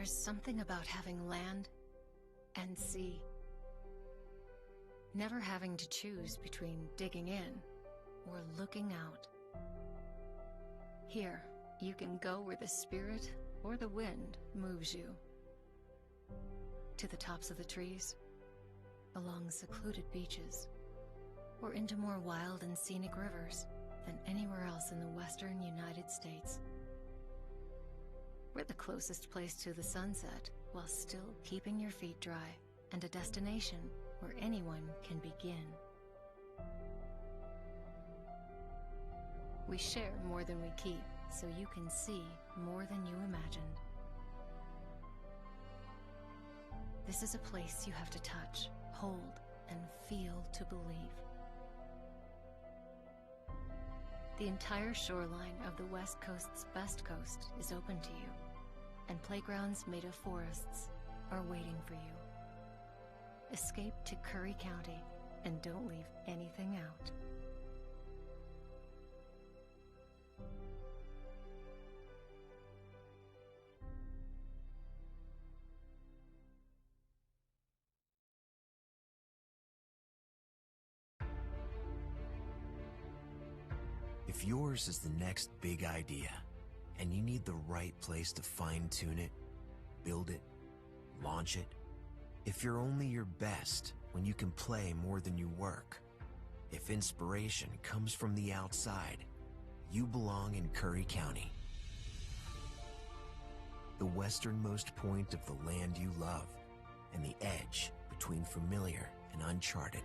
There's something about having land and sea. Never having to choose between digging in or looking out. Here, you can go where the spirit or the wind moves you. To the tops of the trees, along secluded beaches, or into more wild and scenic rivers than anywhere else in the western United States. We're the closest place to the sunset while still keeping your feet dry, and a destination where anyone can begin. We share more than we keep, so you can see more than you imagined. This is a place you have to touch, hold, and feel to believe. The entire shoreline of the West Coast's best coast is open to you, and playgrounds made of forests are waiting for you. Escape to Curry County and don't leave anything out. If yours is the next big idea, and you need the right place to fine-tune it, build it, launch it, if you're only your best when you can play more than you work, if inspiration comes from the outside, you belong in Curry County. The westernmost point of the land you love, and the edge between familiar and uncharted.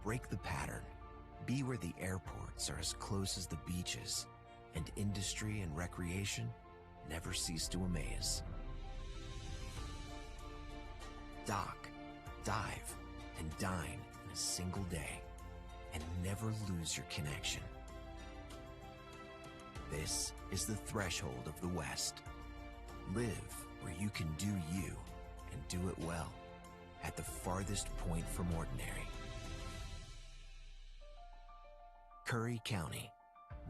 Break the pattern. Be where the airports are as close as the beaches, and industry and recreation never cease to amaze. Dock, dive, and dine in a single day, and never lose your connection. This is the threshold of the West. Live where you can do you, and do it well, at the farthest point from ordinary. Curry County,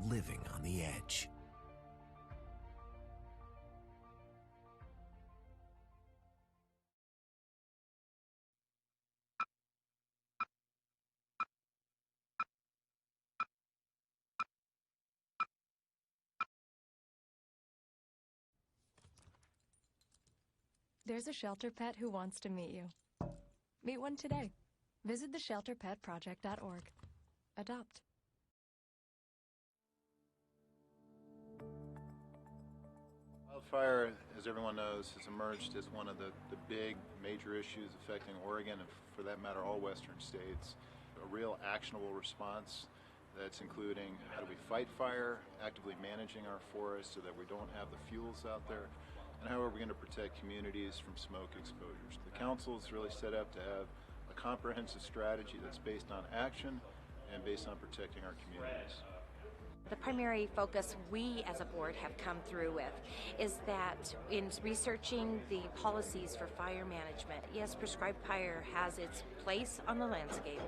living on the edge. There's a shelter pet who wants to meet you. Meet one today. Visit theshelterpetproject.org. Adopt. Wildfire, as everyone knows, has emerged as one of the big major issues affecting Oregon and, for that matter, all western states. A real actionable response that's including how do we fight fire, actively managing our forests so that we don't have the fuels out there, and how are we going to protect communities from smoke exposures. The council is really set up to have a comprehensive strategy that's based on action and based on protecting our communities. The primary focus we as a board have come through with is that in researching the policies for fire management, yes, prescribed fire has its place on the landscape,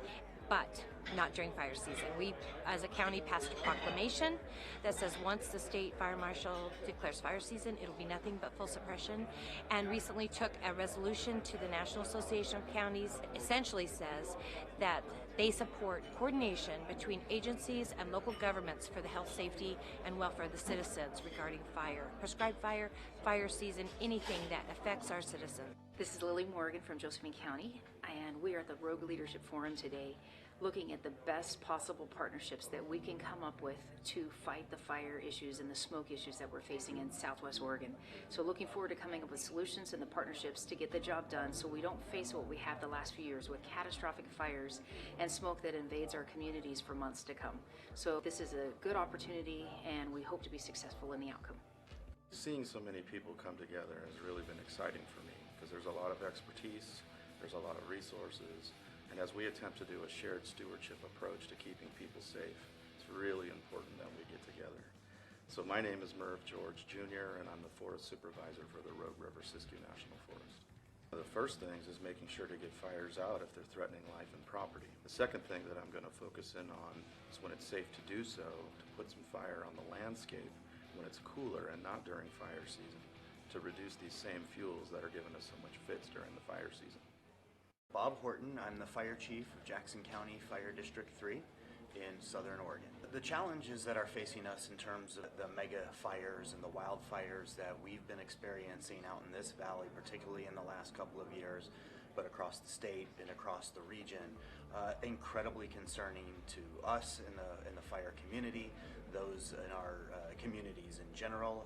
but not during fire season. We, as a county, passed a proclamation that says once the state fire marshal declares fire season, it'll be nothing but full suppression, and recently took a resolution to the National Association of Counties, essentially says that they support coordination between agencies and local governments for the health, safety, and welfare of the citizens regarding fire. Prescribed fire, fire season, anything that affects our citizens. This is Lily Morgan from Josephine County, and we are at the Rogue Leadership Forum today, looking at the best possible partnerships that we can come up with to fight the fire issues and the smoke issues that we're facing in Southwest Oregon. So looking forward to coming up with solutions and the partnerships to get the job done so we don't face what we have the last few years with catastrophic fires and smoke that invades our communities for months to come. So this is a good opportunity, and we hope to be successful in the outcome. Seeing so many people come together has really been exciting for me because there's a lot of expertise, there's a lot of resources, and as we attempt to do a shared stewardship approach to keeping people safe, it's really important that we get together. So my name is Merv George Jr., and I'm the Forest Supervisor for the Rogue River Siskiyou National Forest. The first things is making sure to get fires out if they're threatening life and property. The second thing that I'm going to focus in on is when it's safe to do so, to put some fire on the landscape when it's cooler and not during fire season to reduce these same fuels that are giving us so much fits during the fire season. Bob Horton, I'm the fire chief of Jackson County Fire District 3 in Southern Oregon. The challenges that are facing us in terms of the mega fires and the wildfires that we've been experiencing out in this valley, particularly in the last couple of years, but across the state and across the region, incredibly concerning to us in the fire community, those in our communities in general,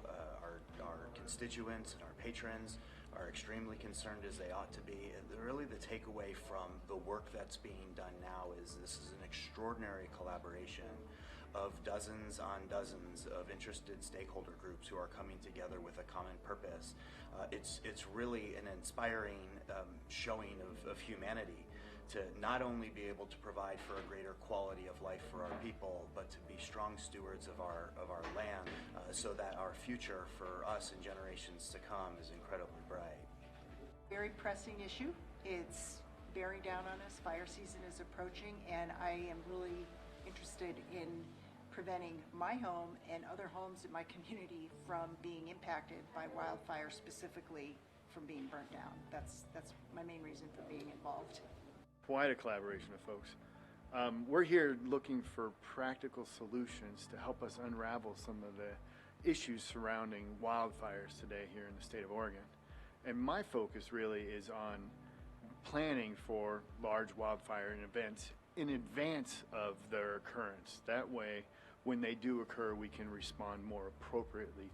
our constituents and our patrons are extremely concerned, as they ought to be. And really the takeaway from the work that's being done now is this is an extraordinary collaboration of dozens on dozens of interested stakeholder groups who are coming together with a common purpose. It's really an inspiring showing of humanity to not only be able to provide for a greater quality of life for our people, but to be strong stewards of our land, so that our future for us and generations to come is incredibly bright. Very pressing issue. It's bearing down on us. Fire season is approaching, and I am really interested in preventing my home and other homes in my community from being impacted by wildfire, specifically from being burnt down. That's my main reason for being involved. Quite a collaboration of folks. We're here looking for practical solutions to help us unravel some of the issues surrounding wildfires today here in the state of Oregon. And my focus really is on planning for large wildfire events in advance of their occurrence. That way, when they do occur, we can respond more appropriately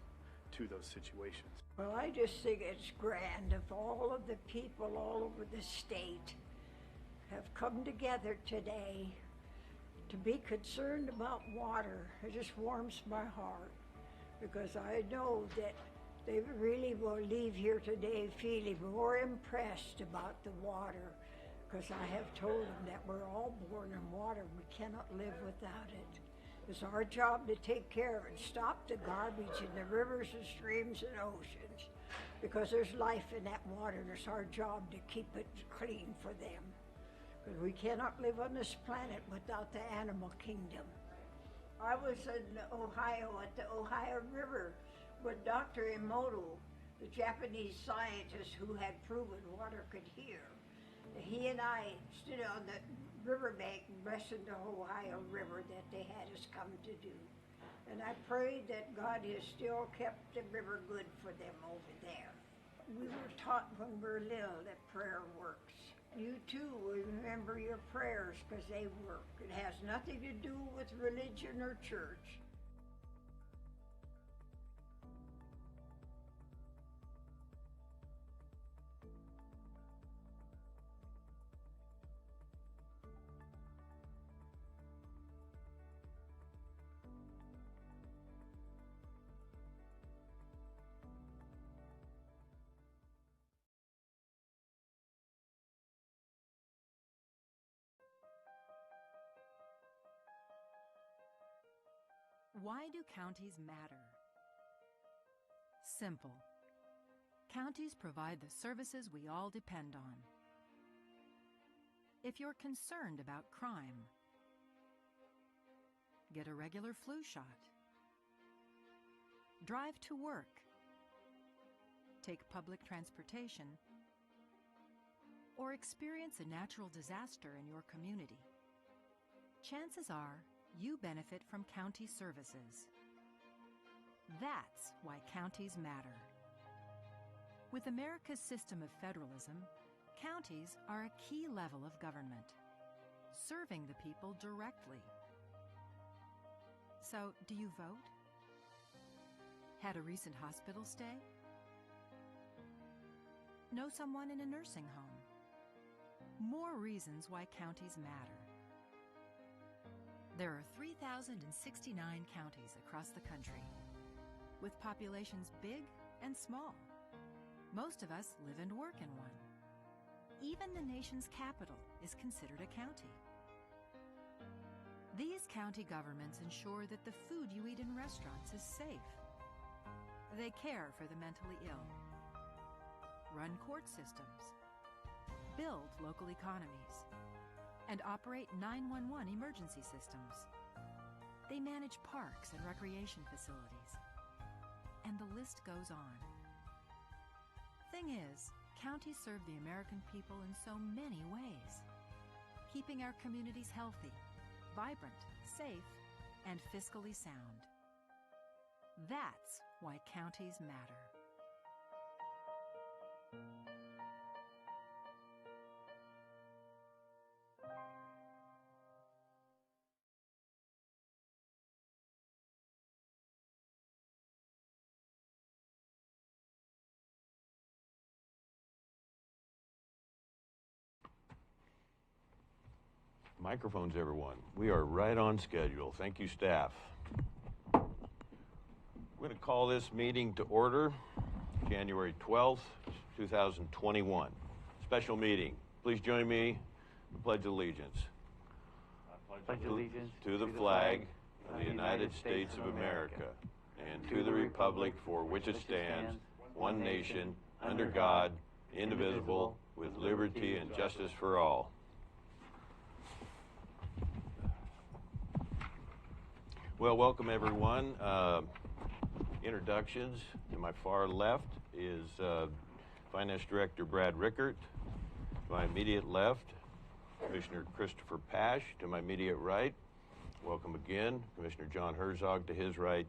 to those situations. Well, I just think it's grand if all of the people all over the state have come together today to be concerned about water. It just warms my heart, because I know that they really will leave here today feeling more impressed about the water, because I have told them that we're all born in water. We cannot live without it. It's our job to take care of it, stop the garbage in the rivers and streams and oceans, because there's life in that water, and it's our job to keep it clean for them. Because we cannot live on this planet without the animal kingdom. I was in Ohio at the Ohio River with Dr. Emoto, the Japanese scientist who had proven water could heal. He and I stood on the riverbank and blessed the Ohio River that they had us come to do. And I prayed that God has still kept the river good for them over there. We were taught when we were little that prayer works. You too will remember your prayers, because they work. It has nothing to do with religion or church. Why do counties matter? Simple. Counties provide the services we all depend on. If you're concerned about crime, get a regular flu shot. Drive to work. Take public transportation. Or experience a natural disaster in your community. Chances are you benefit from county services. That's why counties matter. With America's system of federalism, counties are a key level of government, serving the people directly. So, do you vote? Had a recent hospital stay? Know someone in a nursing home? More reasons why counties matter. There are 3,069 counties across the country, with populations big and small. Most of us live and work in one. Even the nation's capital is considered a county. These county governments ensure that the food you eat in restaurants is safe. They care for the mentally ill, run court systems, build local economies, and operate 911 emergency systems. They manage parks and recreation facilities, and the list goes on. Thing is, counties serve the American people in so many ways, keeping our communities healthy, vibrant, safe, and fiscally sound. That's why counties matter. Microphones, everyone. We are right on schedule. Thank you, staff. We're going to call this meeting to order, January 12th, 2021. Special meeting. Please join me in the Pledge of Allegiance. I pledge allegiance to the flag of the United States of America and to the republic for which it stands, one nation, under God, indivisible, with liberty and justice for all. Well, welcome everyone. Introductions. To my far left is Finance Director Brad Rickert. To my immediate left, Commissioner Christopher Pash. To my immediate right, welcome again, Commissioner John Herzog. To his right,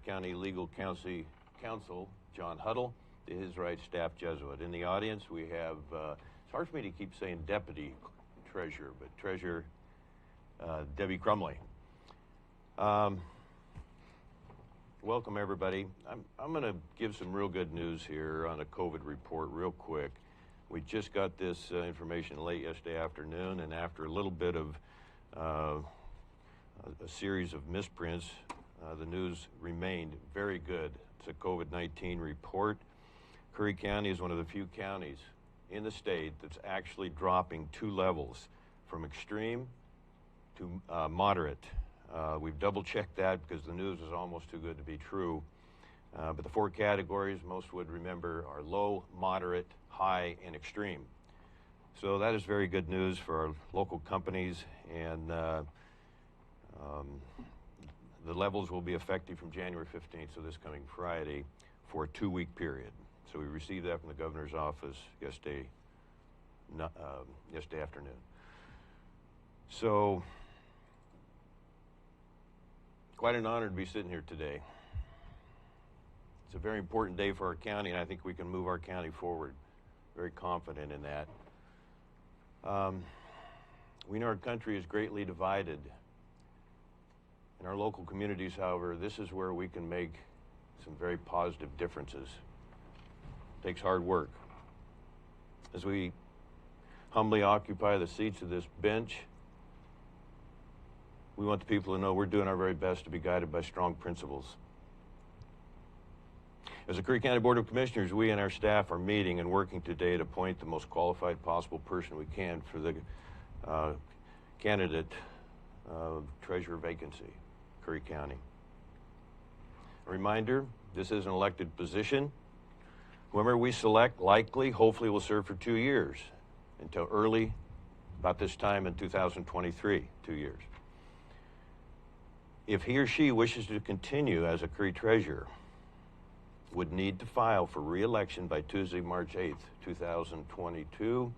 County Legal Counsel John Huddle. To his right, Staff Jesuit. In the audience, we have, it's hard for me to keep saying Deputy Treasurer, but Treasurer Debbie Crumley. Welcome everybody. I'm going to give some real good news here on a COVID report real quick. We just got this information late yesterday afternoon, and after a little bit of a series of misprints, the news remained very good. It's a COVID-19 report. Curry County is one of the few counties in the state that's actually dropping 2 levels from extreme to moderate. We've double-checked that because the news is almost too good to be true. But the 4 categories most would remember are low, moderate, high, and extreme. So that is very good news for our local companies, and the levels will be effective from January 15th, so this coming Friday, for a 2-week period. So we received that from the governor's office yesterday afternoon. So, quite an honor to be sitting here today. It's a very important day for our county, and I think we can move our county forward. Very confident in that. We know our country is greatly divided. In our local communities, however, this is where we can make some very positive differences. It takes hard work. As we humbly occupy the seats of this bench, we want the people to know we're doing our very best to be guided by strong principles. As the Curry County Board of Commissioners, we and our staff are meeting and working today to appoint the most qualified possible person we can for the candidate treasurer vacancy, Curry County. A reminder, this is an elected position. Whoever we select likely, hopefully, will serve for 2 years until early, about this time in 2023, 2 years. If he or she wishes to continue as a Curry treasurer, would need to file for re-election by Tuesday, March 8th, 2022,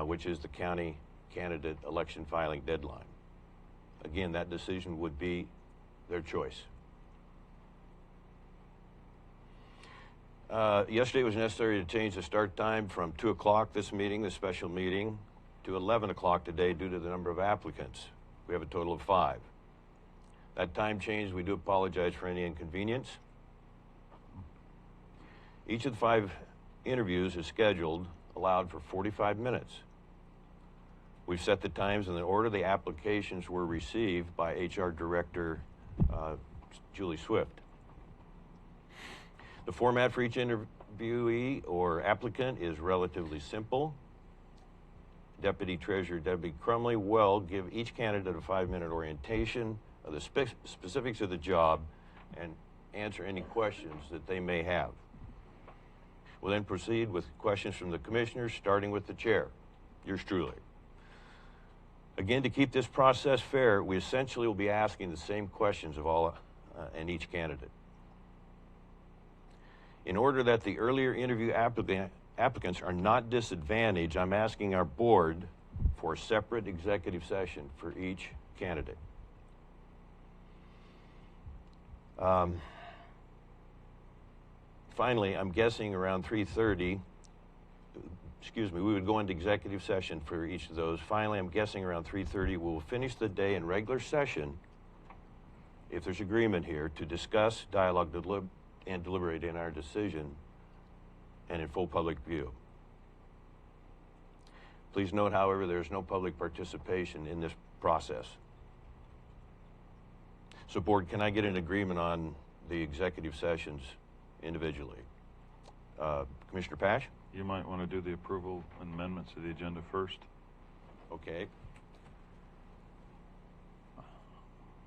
which is the county candidate election filing deadline. Again, that decision would be their choice. Yesterday it was necessary to change the start time from 2 o'clock this special meeting, to 11 o'clock today due to the number of applicants. We have a total of 5. That time change, we do apologize for any inconvenience. Each of the 5 interviews is allowed for 45 minutes. We've set the times in the order the applications were received by HR Director Julie Swift. The format for each interviewee or applicant is relatively simple. Deputy Treasurer Debbie Crumley will give each candidate a 5-minute orientation of the specifics of the job and answer any questions that they may have. We'll then proceed with questions from the commissioners, starting with the chair, yours truly. Again, to keep this process fair, we essentially will be asking the same questions of all and each candidate. In order that the earlier interview applicants are not disadvantaged, I'm asking our board for a separate executive session for each candidate. Finally, I'm guessing around 3:30, excuse me, we would go into executive session for each of those. Finally, I'm guessing around 3:30, we'll finish the day in regular session, if there's agreement here, to discuss, dialogue, and deliberate in our decision and in full public view. Please note, however, there's no public participation in this process. So, board, can I get an agreement on the executive sessions individually? Commissioner Pash? You might want to do the approval and amendments to the agenda first. Okay.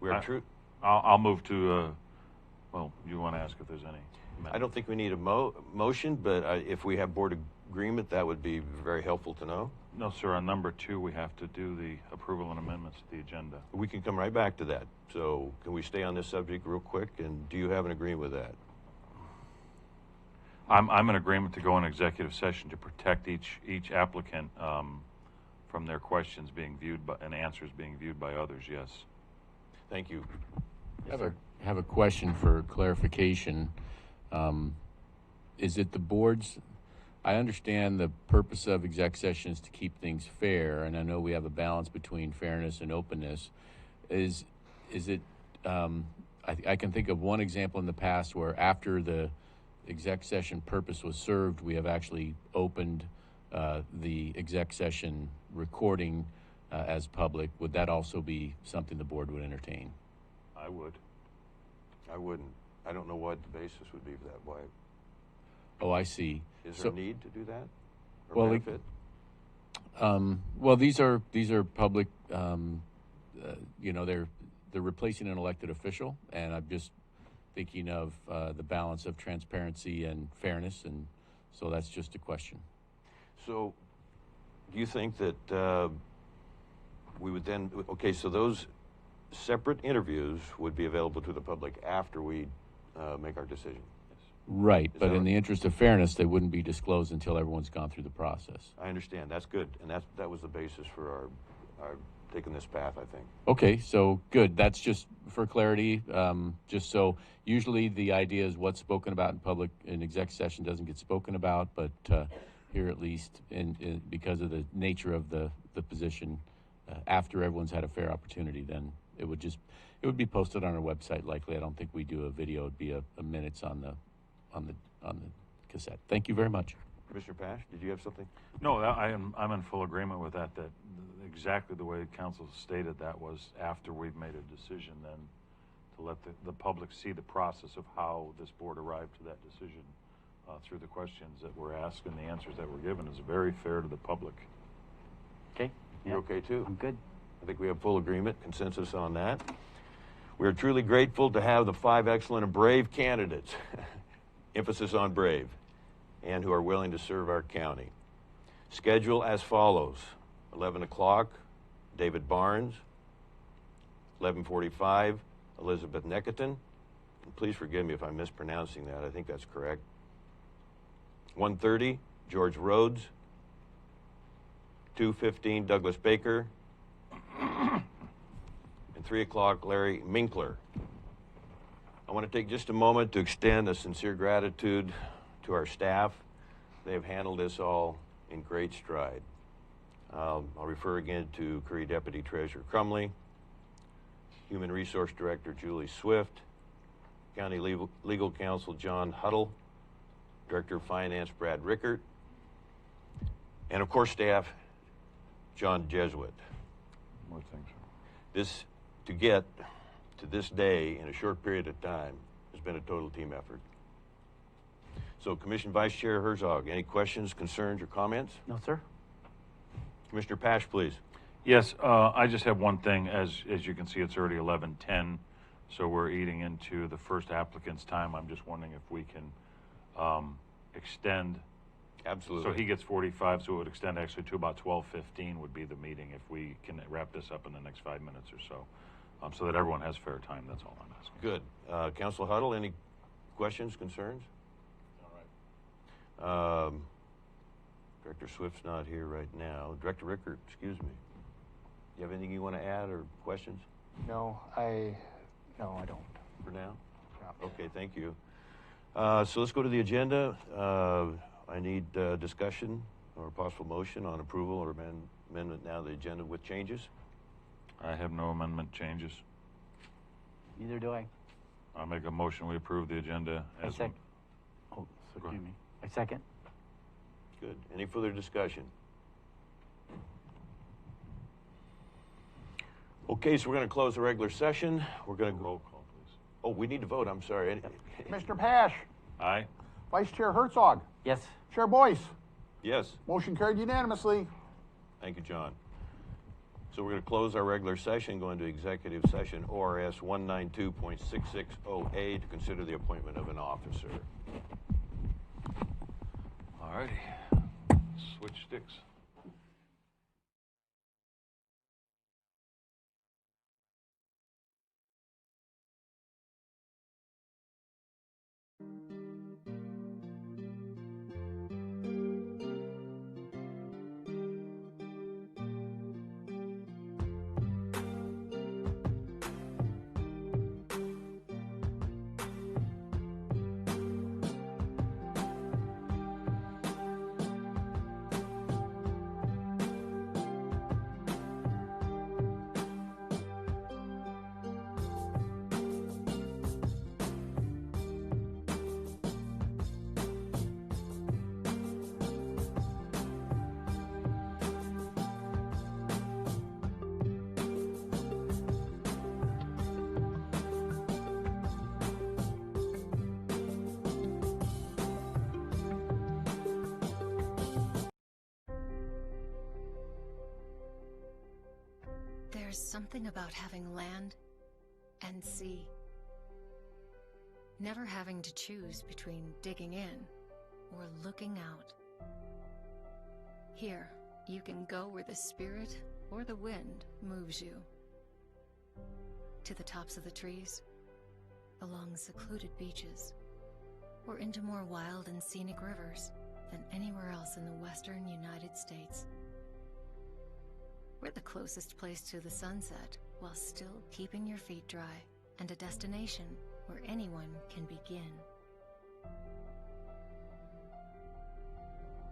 We are true. I'll move to, well, you want to ask if there's any amendments? I don't think we need a motion, but if we have board agreement, that would be very helpful to know. No, sir. On number 2, we have to do the approval and amendments to the agenda. We can come right back to that. So can we stay on this subject real quick? And do you have an agreement with that? I'm in agreement to go in executive session to protect each applicant from their questions being viewed by, and answers being viewed by others, yes. Thank you. I have a question for clarification. Is it the board's, I understand the purpose of exec sessions to keep things fair, and I know we have a balance between fairness and openness. Is it, I can think of one example in the past where after the exec session purpose was served, we have actually opened the exec session recording as public. Would that also be something the board would entertain? I would. I wouldn't. I don't know what the basis would be for that. Why? Oh, I see. Is there a need to do that? Or well, benefit? Well, these are public. You know, they're replacing an elected official, and I'm just thinking of the balance of transparency and fairness, and so that's just a question. So, do you think that we would then? Okay, so those separate interviews would be available to the public after we make our decision. Right, but in the interest of fairness, they wouldn't be disclosed until everyone's gone through the process. I understand. That's good, and that was the basis for our taking this path, I think. Okay, so good. That's just for clarity. Just so usually the idea is what's spoken about in public in exec session doesn't get spoken about, but here at least, because of the nature of the position, after everyone's had a fair opportunity, then it would be posted on our website. Likely, I don't think we do a video. It'd be a minutes on the cassette. Thank you very much. Commissioner Pash, did you have something? No, I'm in full agreement with that. That exactly the way council stated that was after we've made a decision, then to let the public see the process of how this board arrived to that decision through the questions that were asked and the answers that were given is very fair to the public. Okay. You're okay too? I'm good. I think we have full agreement, consensus on that. We are truly grateful to have the 5 excellent and brave candidates, emphasis on brave, and who are willing to serve our county. Schedule as follows: 11 o'clock, David Barnes; 11:45, Elizabeth Necketon. Please forgive me if I'm mispronouncing that. I think that's correct. 1:30, George Rhodes; 2:15, Douglas Baker; and 3 o'clock, Larry Minkler. I want to take just a moment to extend a sincere gratitude to our staff. They've handled this all in great stride. I'll refer again to Curry Deputy Treasurer Crumley, Human Resource Director Julie Swift, County Legal Counsel John Huddle, Director of Finance Brad Rickert, and of course staff John Jesuit. More things. This, to get to this day in a short period of time, has been a total team effort. So, Commission Vice Chair Herzog, any questions, concerns, or comments? No, sir. Commissioner Pash, please. Yes, I just have one thing. As you can see, it's already 11:10, so we're eating into the first applicant's time. I'm just wondering if we can extend. Absolutely. So he gets 45, so it would extend actually to about 12:15 would be the meeting if we can wrap this up in the next 5 minutes or so, so that everyone has fair time. That's all I'm asking. Good. Council Huddle, any questions, concerns? All Director Swift's not here right now. Director Rickert, excuse me. You have anything you want to add or questions? No, I don't. For now? No. Okay, thank you. So let's go to the agenda. I need discussion or possible motion on approval or amendment now of the agenda with changes. I have no amendment changes. Neither do I. I'll make a motion, we approve the agenda as. Oh, excuse me. I second. Good. Any further discussion? Okay, so we're going to close the regular session. We're going to go. Roll call, please. Oh, we need to vote. I'm sorry. Commissioner Pash, Aye. Vice Chair Herzog, Yes. Chair Boyce. Yes. Motion carried unanimously. Thank you, John. So we're going to close our regular session, go into executive session ORS 192.660A to consider the appointment of an officer. All righty. Switch sticks. There's something about having land and sea. Never having to choose between digging in or looking out. Here, you can go where the spirit or the wind moves you. To the tops of the trees, along secluded beaches, or into more wild and scenic rivers than anywhere else in the western United States. We're the closest place to the sunset, while still keeping your feet dry, and a destination where anyone can begin.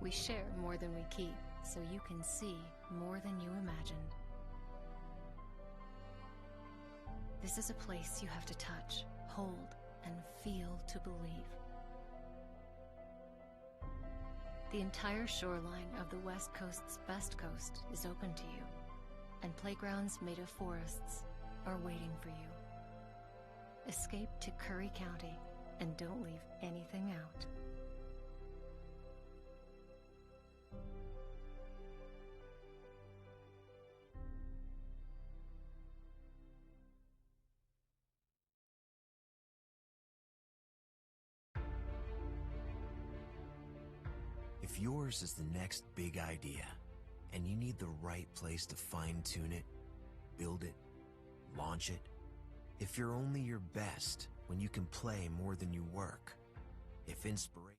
We share more than we keep, so you can see more than you imagined. This is a place you have to touch, hold, and feel to believe. The entire shoreline of the West Coast's best coast is open to you, and playgrounds made of forests are waiting for you. Escape to Curry County and don't leave anything out. If yours is the next big idea, and you need the right place to fine-tune it, build it, launch it, if you're only your best when you can play more than you work, if inspiration